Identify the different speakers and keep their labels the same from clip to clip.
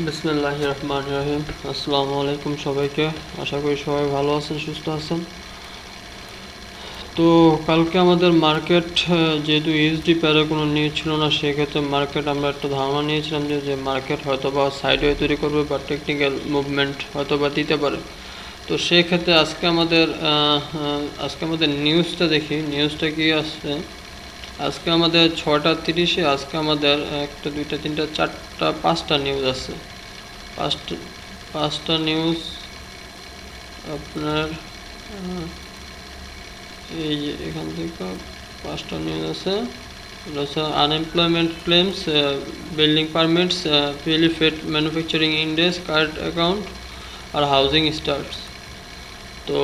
Speaker 1: বিসমিল্লাহির রহমানির রহিম। আসসালামু আলাইকুম সবাইকে। আশা করি সবাই ভালো আছেন, সুস্থ আছেন। তো কালকে আমাদের মার্কেট যেহেতু ইউএসডি প্যারে কোনো নিউজ ছিল না, সেক্ষেত্রে মার্কেট আমরা একটা ধারণা নিয়েছিলাম যে মার্কেট হয়তো বা সাইডওয়ে তৈরি করবে বা টেকনিক্যাল মুভমেন্ট হয়তো বা দিতে পারে। তো সেক্ষেত্রে আজকে আমাদের নিউজটা দেখি, নিউজটা কি আসছে। আজকে আমাদের 6টা 30-এ আজকে আমাদের একটা দুইটা তিনটা চারটা পাঁচটা নিউজ আছে। পাঁচটা পাঁচটা নিউজ আপনার এই যে এখান থেকে পাঁচটা নিউজ আছে। আনএমপ্লয়মেন্ট ক্লেমস, বিল্ডিং পারমিটস, ফেট ম্যানুফ্যাকচারিং ইন্ডেক্স, কারেন্ট অ্যাকাউন্ট আর হাউজিং স্টার্টস। তো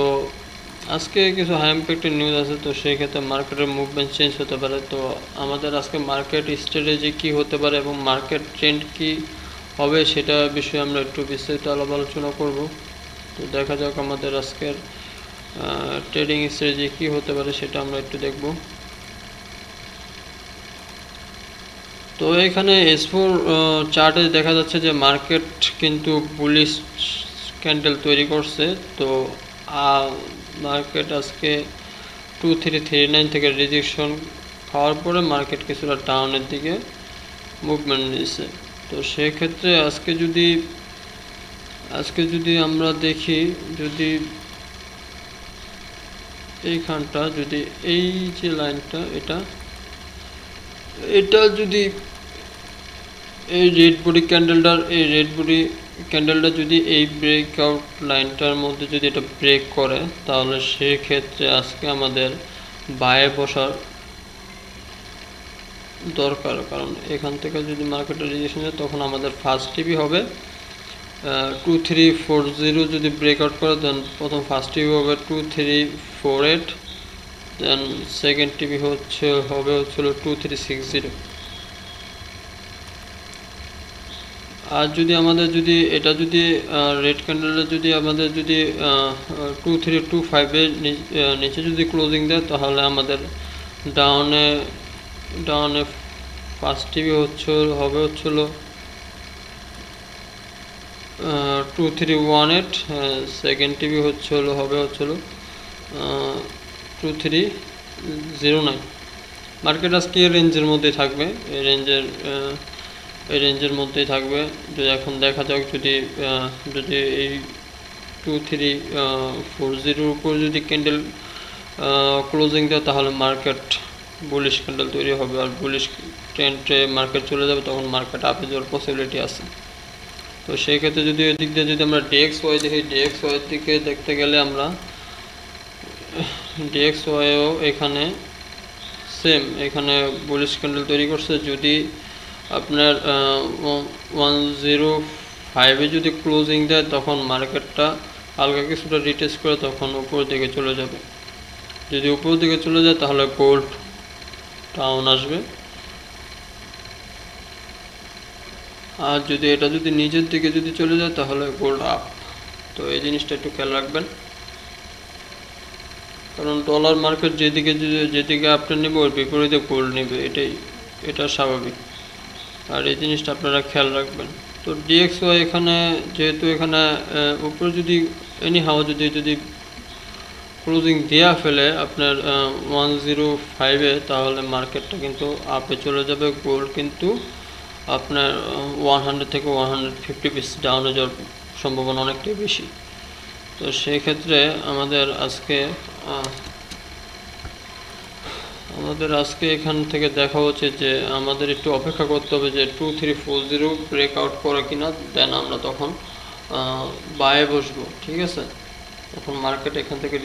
Speaker 1: আজকে কিছু হাই ইম্প্যাক্টের নিউজ আছে, তো সেই ক্ষেত্রে মার্কেটের মুভমেন্ট চেঞ্জ হতে পারে। তো আমাদের আজকে মার্কেট স্ট্র্যাটেজি কী হতে পারে এবং মার্কেট ট্রেন্ড কী হবে সেটা বিষয়ে আমরা একটু বিস্তারিত আলোচনা করব। তো দেখা যাক আমাদের আজকের ট্রেডিং স্ট্র্যাটেজি কী হতে পারে সেটা আমরা একটু দেখব। তো এখানে S4 চার্টে দেখা যাচ্ছে যে মার্কেট কিন্তু বুলিশ ক্যান্ডেল তৈরি করছে। তো মার্কেট আজকে 2339 থেকে রিজেকশন খাওয়ার পরে মার্কেট কিছুটা ডাউনের দিকে মুভমেন্ট নিয়েছে। তো সেক্ষেত্রে আজকে যদি আমরা দেখি, যদি এইখানটা যদি এই যে লাইনটা এটা যদি এই রেড বডি ক্যান্ডেলটা যদি এই ব্রেকআউট লাইনটার মধ্যে যদি এটা ব্রেক করে, তাহলে সেক্ষেত্রে আজকে আমাদের বায়ে বসার দরকার। কারণ এখান থেকে যদি মার্কেটের রিজেকশন যায় তখন আমাদের ফার্স্ট টিভি হবে 2340। যদি ব্রেকআউট করে দেন প্রথম ফার্স্ট টিভি হবে 2348, দেন সেকেন্ড টিভি হবে 2360। আর যদি আমাদের এটা যদি রেড ক্যান্ডেলটা যদি আমাদের 2325-এর নিচে যদি ক্লোজিং দেয়, তাহলে আমাদের ডাউনে ফার্স্ট টিভি হবে 2318, সেকেন্ড টিভি হবে 2309। মার্কেট আজকে রেঞ্জের মধ্যে থাকবে, এই রেঞ্জের মধ্যেই থাকবে। যদি এখন দেখা যাক যদি এই 2340-এর উপর যদি ক্যান্ডেল ক্লোজিং দেয়, তাহলে মার্কেট বুলিশ ক্যান্ডেল তৈরি হবে আর বুলিশ ট্রেন্ডে মার্কেট চলে যাবে, তখন মার্কেট আপে যাওয়ার পসিবিলিটি আছে। তো সেই ক্ষেত্রে যদি ওই দিক দিয়ে যদি আমরা DXY দেখি, DXYর দিকে দেখতে গেলে আমরা DXYও এখানে সেম, এখানে বুলিশ ক্যান্ডেল তৈরি করছে। যদি আপনার 105-এ যদি ক্লোজিং দেয়, তখন মার্কেটটা হালকা কিছুটা রিটেস্ট করে তখন উপর দিকে চলে যাবে। যদি উপর দিকে চলে যায় তাহলে গোল্ড ডাউন আসবে, আর যদি এটা যদি নিচের দিকে যদি চলে যায় তাহলে গোল্ড আপ। তো এই জিনিসটা একটু খেয়াল রাখবেন, কারণ ডলার মার্কেট যেদিকে আপনি নেবে ওর বিপরীতে গোল্ড নেবে, এটা স্বাভাবিক। আর এই জিনিসটা আপনারা খেয়াল রাখবেন। তো DXY এখানে যেহেতু এখানে উপরে যদি যদি ক্লোজিং দেওয়া ফেলে আপনার 105-এ, তাহলে মার্কেটটা কিন্তু আপে চলে যাবে। গোল্ড কিন্তু আপনার 100 থেকে 150 পিস ডাউনে যাওয়ার সম্ভাবনা অনেকটাই বেশি। তো সেই ক্ষেত্রে আমাদের আজকে এখান থেকে দেখা হচ্ছে যে আমাদের একটু অপেক্ষা করতে হবে যে 2340 ব্রেকআউট করে কিনা, দেন আমরা তখন বায়ে বসবো। ঠিক আছে, তখন মার্কেট এখান থেকে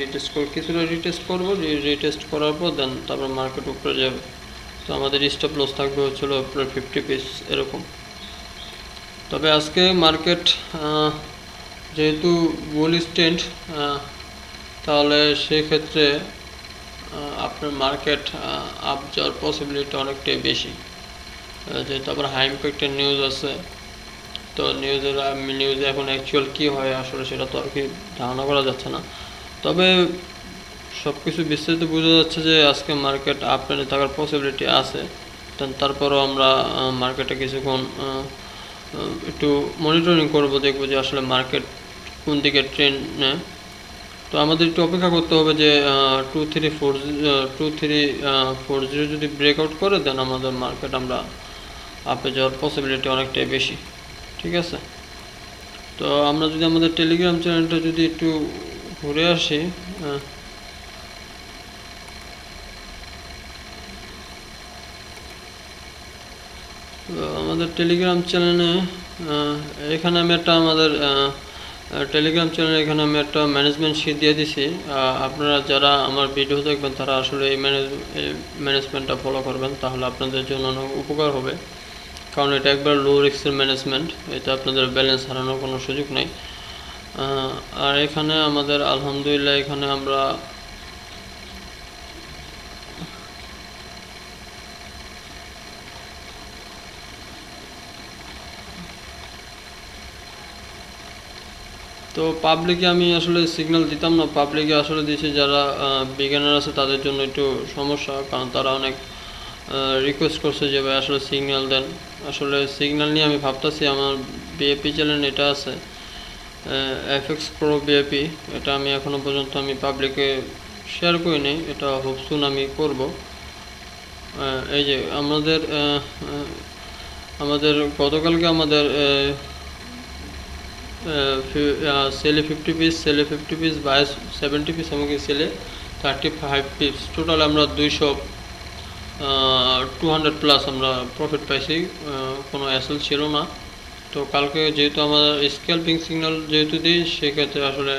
Speaker 1: কিছুটা রিটেস্ট করবো, রিটেস্ট করার পর দেন তারপর মার্কেট উপরে যাবে। তো আমাদের স্টপ লস থাকবে আপনার 50 পিস এরকম। তবে আজকে মার্কেট যেহেতু বুলিশ ট্রেন্ড, তাহলে সেক্ষেত্রে আপনার মার্কেট আপ যাওয়ার পসিবিলিটি অনেকটাই বেশি। যেহেতু আবার হাই ইম্প্যাক্টের নিউজ আছে, তো নিউজে এখন অ্যাকচুয়াল কী হয় আসলে সেটা তো আর কি ধারণা করা যাচ্ছে না। তবে সব কিছু বিস্তারিত বোঝা যাচ্ছে যে আজকে মার্কেট আপ ট্রেন্ডে থাকার পসিবিলিটি আছে। তারপরও আমরা মার্কেটে কিছুক্ষণ একটু মনিটরিং করব, দেখব যে আসলে মার্কেট কোন দিকে ট্রেন্ড নেয়। তো আমাদের একটু অপেক্ষা করতে হবে যে 2340 যদি ব্রেকআউট করে দেন আমাদের মার্কেট আমরা আপে যাওয়ার পসিবিলিটি অনেকটাই বেশি। ঠিক আছে, তো আমরা যদি আমাদের টেলিগ্রাম চ্যানেলটা যদি একটু ঘুরে আসি, আমাদের টেলিগ্রাম চ্যানেলে এখানে আমি একটা আমাদের টেলিগ্রাম চ্যানেলে এখানে আমি একটা ম্যানেজমেন্ট শিট দিয়ে দিছি। আপনারা যারা আমার ভিডিও দেখবেন তারা আসলে এই ম্যানেজমেন্টটা ফলো করবেন, তাহলে আপনাদের জন্য অনেক উপকার হবে। কারণ এটা একবার লো রিস্কের ম্যানেজমেন্ট, এটা আপনাদের ব্যালেন্স হারানোর কোনো সুযোগ নেই। আর এখানে আমাদের আলহামদুলিল্লাহ এখানে আমরা তো পাবলিকে আমি আসলে সিগন্যাল দিতাম না, পাবলিকে আসলে দিয়েছি যারা বিগিনার আছে তাদের জন্য একটু সমস্যা, কারণ তারা অনেক রিকোয়েস্ট করছে যে ভাই আসলে সিগন্যাল দেন। আসলে সিগন্যাল নিয়ে আমি ভাবতেছি, আমার বিএপি চ্যানেল এটা আছে FX Pro বিএপি, এটা আমি এখনও পর্যন্ত আমি পাবলিকে শেয়ার করিনি, এটা হোপসুন আমি করব। এই যে আমাদের গতকালকে আমাদের সেলে 50 পিস, সেলে 50 পিস, বাই 70 পিস, আমাকে সেলে 35 পিস, টোটাল আমরা 200 প্লাস আমরা প্রফিট পাইছি, কোনো অ্যাসেল ছিল না। তো কালকে যেহেতু আমাদের স্ক্যাল্পিং সিগন্যাল যেহেতু দিই, সেক্ষেত্রে আসলে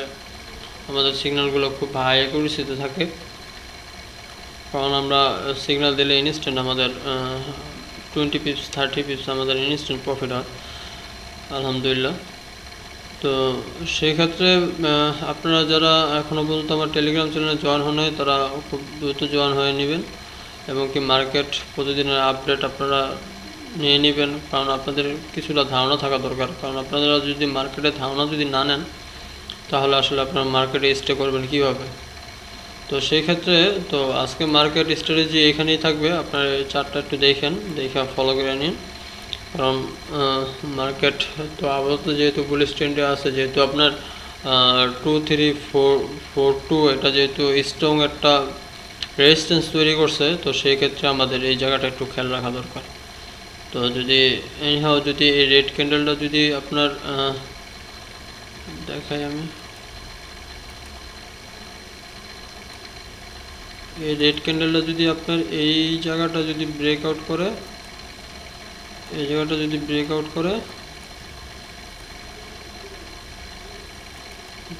Speaker 1: আমাদের সিগন্যালগুলো খুব হাই অ্যাকুরেসিতে থাকে, কারণ আমরা সিগন্যাল দিলে ইনস্ট্যান্ট আমাদের 20 পিপস 30 পিপস আমাদের ইনস্ট্যান্ট প্রফিট হয় আলহামদুলিল্লাহ। তো সেই ক্ষেত্রে আপনারা যারা এখনও পর্যন্ত আমার টেলিগ্রাম চ্যানেলে জয়েন হন নাই তারা খুব দ্রুত জয়েন হয়ে নেবেন, এবং কি মার্কেট প্রতিদিনের আপডেট আপনারা নিয়ে নেবেন, কারণ আপনাদের কিছুটা ধারণা থাকা দরকার। কারণ আপনারা যদি মার্কেটে ধারণা যদি না নেন, তাহলে আসলে আপনারা মার্কেটে স্টে করবেন কীভাবে। তো সেই ক্ষেত্রে তো আজকে মার্কেট স্ট্র্যাটেজি এখানেই থাকবে, আপনারা এই চার্টটা একটু দেখে ফলো করে নিন। কারণ মার্কেট তো আপাতত যেহেতু বুলিশ ট্রেন্ডে আছে, যেহেতু আপনার 2342 এটা যেহেতু স্ট্রং একটা রেজিস্ট্যান্স তৈরি করছে, তো সেই ক্ষেত্রে আমাদের এই জায়গাটা একটু খেয়াল রাখা দরকার। তো যদি যদি এই রেড ক্যান্ডেলটা যদি আপনার দেখাই আমি, এই রেড ক্যান্ডেলটা যদি আপনার এই জায়গাটা যদি ব্রেকআউট করে, এই জায়গাটা যদি ব্রেকআউট করে,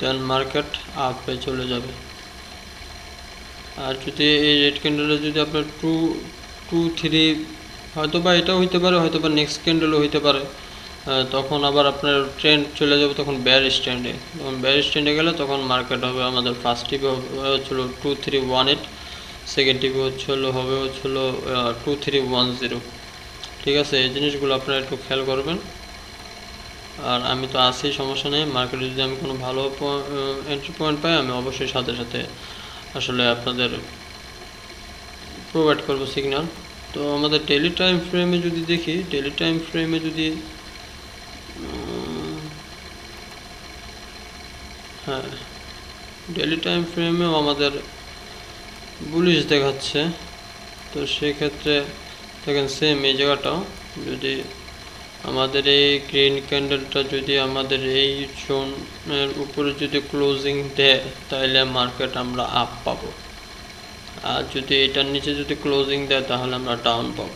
Speaker 1: দেন মার্কেট আপে চলে যাবে। আর যদি এই রেড ক্যান্ডেলটা যদি আপনার 2-3 হয়তো বা এটাও হইতে পারে, হয়তো বা নেক্সট ক্যান্ডেলও হইতে পারে, তখন আবার আপনার ট্রেন্ড চলে যাবে তখন বেয়ারিশ ট্রেন্ডে। তখন বেয়ারিশ ট্রেন্ডে গেলে তখন মার্কেট হবে আমাদের ফার্স্ট টিপে হচ্ছিলো 2318, সেকেন্ড টিপে হবে 2310। ঠিক আছে, এই জিনিসগুলো আপনারা একটু খেয়াল করবেন। আর আমি তো আছি, সমস্যা নেই। মার্কেটে যদি আমি কোনো ভালো এন্ট্রি পয়েন্ট পাই, আমি অবশ্যই সাথে সাথে আসলে আপনাদের প্রোভাইড করব সিগন্যাল। তো আমাদের ডেইলি টাইম ফ্রেমে যদি দেখি, ডেইলি টাইম ফ্রেমে যদি হ্যাঁ, ডেইলি টাইম ফ্রেমেও আমাদের বুলিশ দেখাচ্ছে। তো সেক্ষেত্রে দেখেন সেম এই জায়গাটাও যদি আমাদের এই গ্রিন ক্যান্ডেলটা যদি আমাদের এই জোনের উপরে যদি ক্লোজিং দেয়, তাহলে মার্কেট আমরা আপ পাবো। আর যদি এটার নিচে যদি ক্লোজিং দেয়, তাহলে আমরা ডাউন পাবো।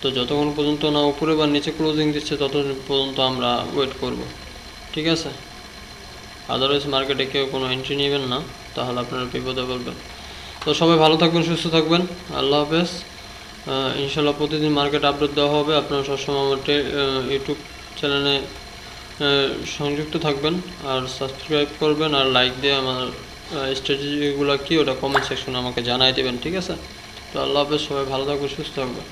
Speaker 1: তো যতক্ষণ পর্যন্ত না উপরে বা নিচে ক্লোজিং দিচ্ছে, ততক্ষণ পর্যন্ত আমরা ওয়েট করব। ঠিক আছে, আদারওয়াইজ মার্কেটে কেউ কোনো এন্ট্রি নেবেন না, তাহলে আপনারা বিপদে পড়বেন। তো সবাই ভালো থাকবেন, সুস্থ থাকবেন, আল্লাহ হাফেজ। ইনশাল্লাহ প্রতিদিন মার্কেট আপডেট দেওয়া হবে। আপনারা সবসময় আমার ইউটিউব চ্যানেলে সংযুক্ত থাকবেন, আর সাবস্ক্রাইব করবেন, আর লাইক দিয়ে আমার স্ট্র্যাটেজিগুলো কী ওটা কমেন্ট সেকশনে আমাকে জানাই দেবেন। ঠিক আছে, তো আল্লাহ হাফেজ, সবাই ভালো থাকবেন, সুস্থ থাকবেন।